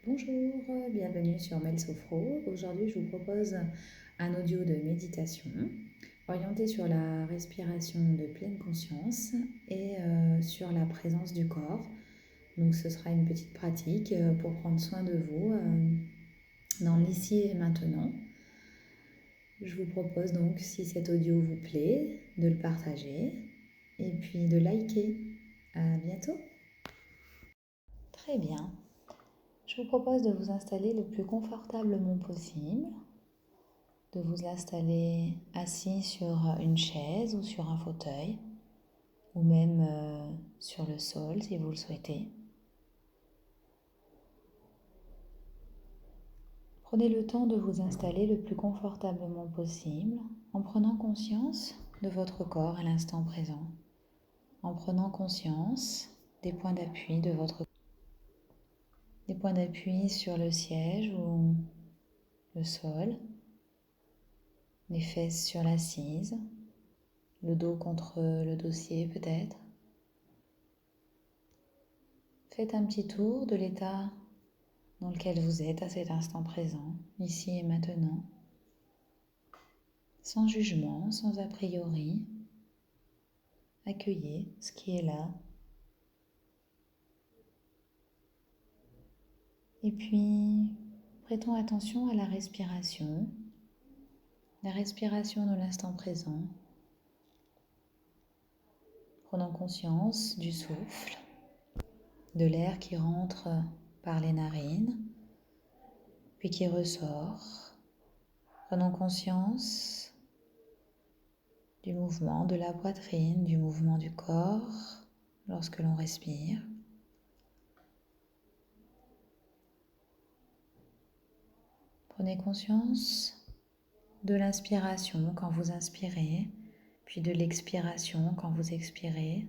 Bonjour, bienvenue sur Mel Sophro. Aujourd'hui, je vous propose un audio de méditation orienté sur la respiration de pleine conscience et sur la présence du corps. Donc, ce sera une petite pratique pour prendre soin de vous dans l'ici et maintenant. Je vous propose donc, si cet audio vous plaît, de le partager et puis de liker. À bientôt. Très bien. Je vous propose de vous installer le plus confortablement possible, de vous installer assis sur une chaise ou sur un fauteuil, ou même sur le sol si vous le souhaitez. Prenez le temps de vous installer le plus confortablement possible en prenant conscience de votre corps à l'instant présent, en prenant conscience des points d'appui de votre corps, des points d'appui sur le siège ou le sol, les fesses sur l'assise, le dos contre le dossier peut-être. Faites un petit tour de l'état dans lequel vous êtes à cet instant présent, ici et maintenant, sans jugement, sans a priori. Accueillez ce qui est là. Et puis, prêtons attention à la respiration de l'instant présent. Prenons conscience du souffle, de l'air qui rentre par les narines, puis qui ressort. Prenons conscience du mouvement de la poitrine, du mouvement du corps lorsque l'on respire. Prenez conscience de l'inspiration quand vous inspirez, puis de l'expiration quand vous expirez,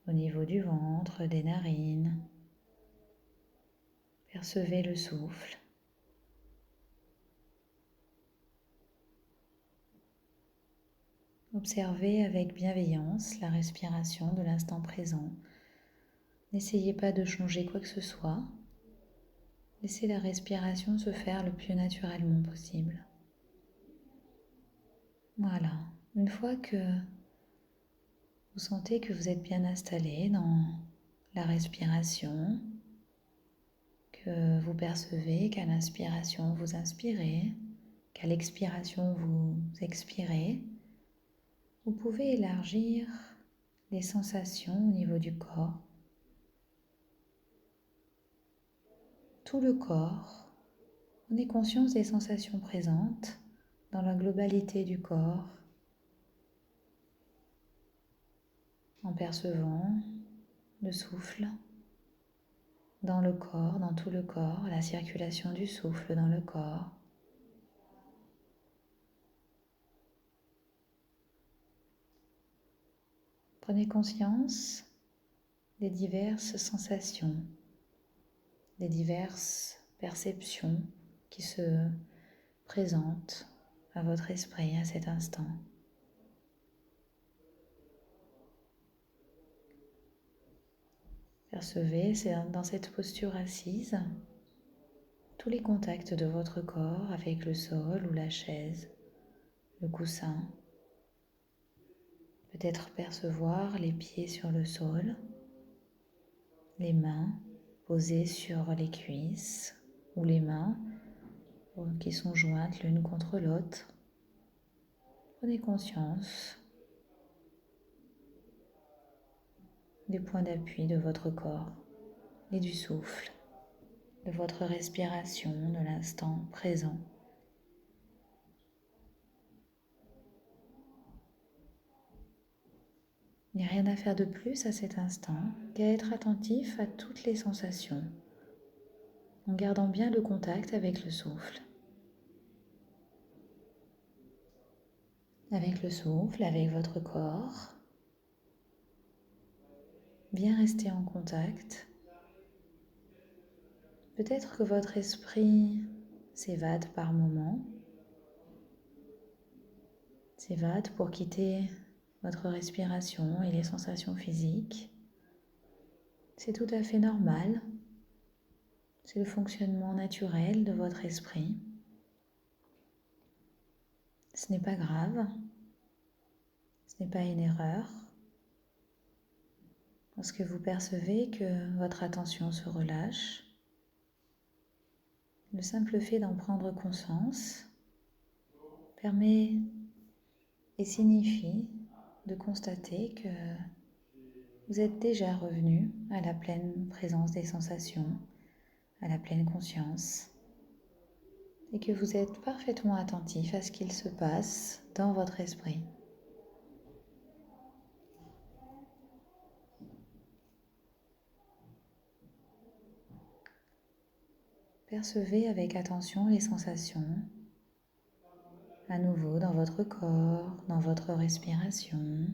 au niveau du ventre, des narines. Percevez le souffle. Observez avec bienveillance la respiration de l'instant présent. N'essayez pas de changer quoi que ce soit. Laissez la respiration se faire le plus naturellement possible. Voilà. Une fois que vous sentez que vous êtes bien installé dans la respiration, que vous percevez qu'à l'inspiration vous inspirez, qu'à l'expiration vous expirez, vous pouvez élargir les sensations au niveau du corps. Tout le corps, prenez conscience des sensations présentes dans la globalité du corps, en percevant le souffle dans le corps, dans tout le corps, la circulation du souffle dans le corps. Prenez conscience des diverses sensations, des diverses perceptions qui se présentent à votre esprit à cet instant. Percevez dans cette posture assise tous les contacts de votre corps avec le sol ou la chaise, le coussin. Peut-être percevoir les pieds sur le sol, les mains posées sur les cuisses ou les mains qui sont jointes l'une contre l'autre. Prenez conscience des points d'appui de votre corps et du souffle, de votre respiration, de l'instant présent. Il n'y a rien à faire de plus à cet instant qu'à être attentif à toutes les sensations, en gardant bien le contact avec le souffle. Avec le souffle, avec votre corps, bien rester en contact. Peut-être que votre esprit s'évade par moments, s'évade pour quitter votre respiration et les sensations physiques. C'est tout à fait normal. C'est le fonctionnement naturel de votre esprit. Ce n'est pas grave, ce n'est pas une erreur. Lorsque vous percevez que votre attention se relâche, le simple fait d'en prendre conscience permet et signifie de constater que vous êtes déjà revenu à la pleine présence des sensations, à la pleine conscience, et que vous êtes parfaitement attentif à ce qu'il se passe dans votre esprit. Percevez avec attention les sensations, à nouveau dans votre corps, dans votre respiration.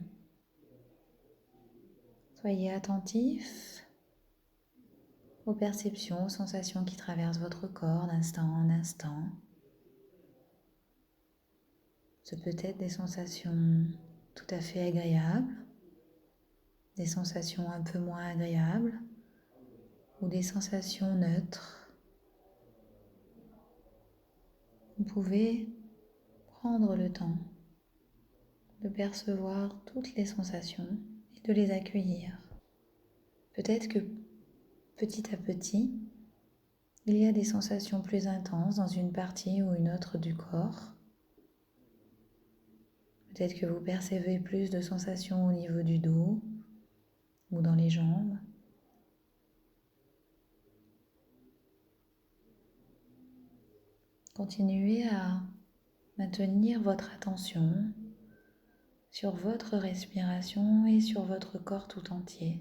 Soyez attentif aux perceptions, aux sensations qui traversent votre corps d'instant en instant. Ce peut être des sensations tout à fait agréables, des sensations un peu moins agréables ou des sensations neutres. Vous pouvez prendre le temps de percevoir toutes les sensations et de les accueillir. Peut-être que petit à petit, il y a des sensations plus intenses dans une partie ou une autre du corps. Peut-être que vous percevez plus de sensations au niveau du dos ou dans les jambes. Continuez à maintenir votre attention sur votre respiration et sur votre corps tout entier,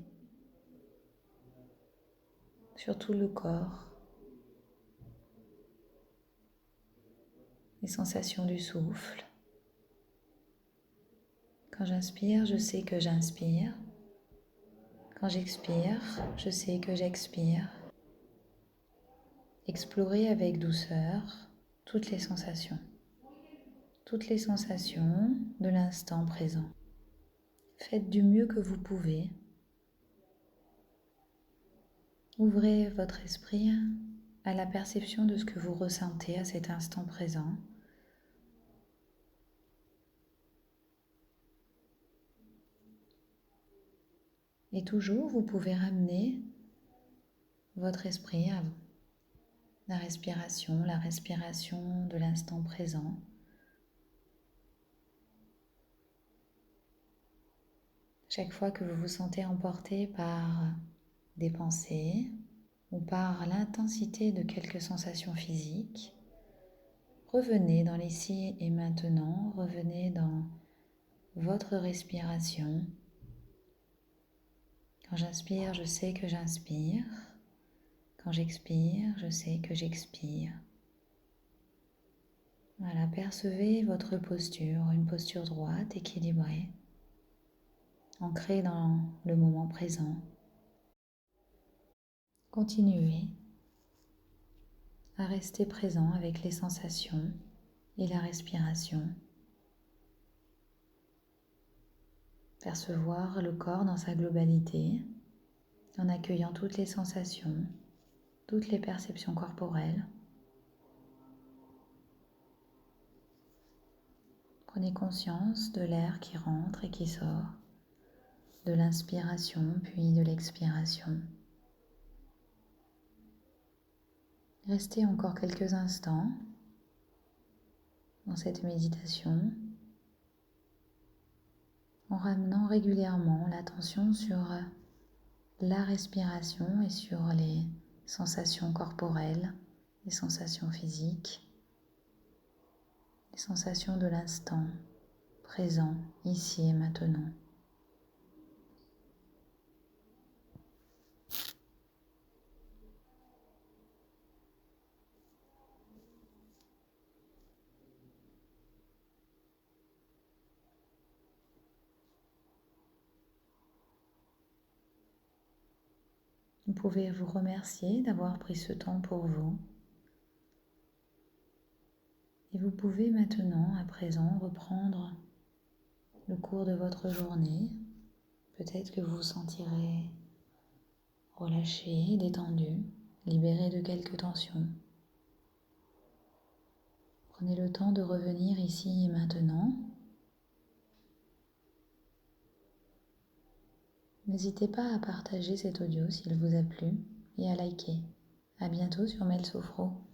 sur tout le corps, les sensations du souffle. Quand j'inspire, je sais que j'inspire. Quand j'expire, je sais que j'expire. Explorez avec douceur toutes les sensations de l'instant présent. Faites du mieux que vous pouvez. Ouvrez votre esprit à la perception de ce que vous ressentez à cet instant présent. Et toujours, vous pouvez ramener votre esprit à la respiration de l'instant présent. Chaque fois que vous vous sentez emporté par des pensées ou par l'intensité de quelques sensations physiques, revenez dans l'ici et maintenant, revenez dans votre respiration. Quand j'inspire, je sais que j'inspire. Quand j'expire, je sais que j'expire. Voilà, percevez votre posture, une posture droite, équilibrée, ancrée dans le moment présent. Continuez à rester présent avec les sensations et la respiration. Percevoir le corps dans sa globalité, en accueillant toutes les sensations, toutes les perceptions corporelles. Prenez conscience de l'air qui rentre et qui sort, de l'inspiration puis de l'expiration. Restez encore quelques instants dans cette méditation en ramenant régulièrement l'attention sur la respiration et sur les sensations corporelles, les sensations physiques, les sensations de l'instant présent, ici et maintenant. Vous pouvez vous remercier d'avoir pris ce temps pour vous. Et vous pouvez maintenant, à présent, reprendre le cours de votre journée. Peut-être que vous vous sentirez relâché, détendu, libéré de quelques tensions. Prenez le temps de revenir ici et maintenant. N'hésitez pas à partager cet audio s'il vous a plu et à liker. À bientôt sur Mel Sofro.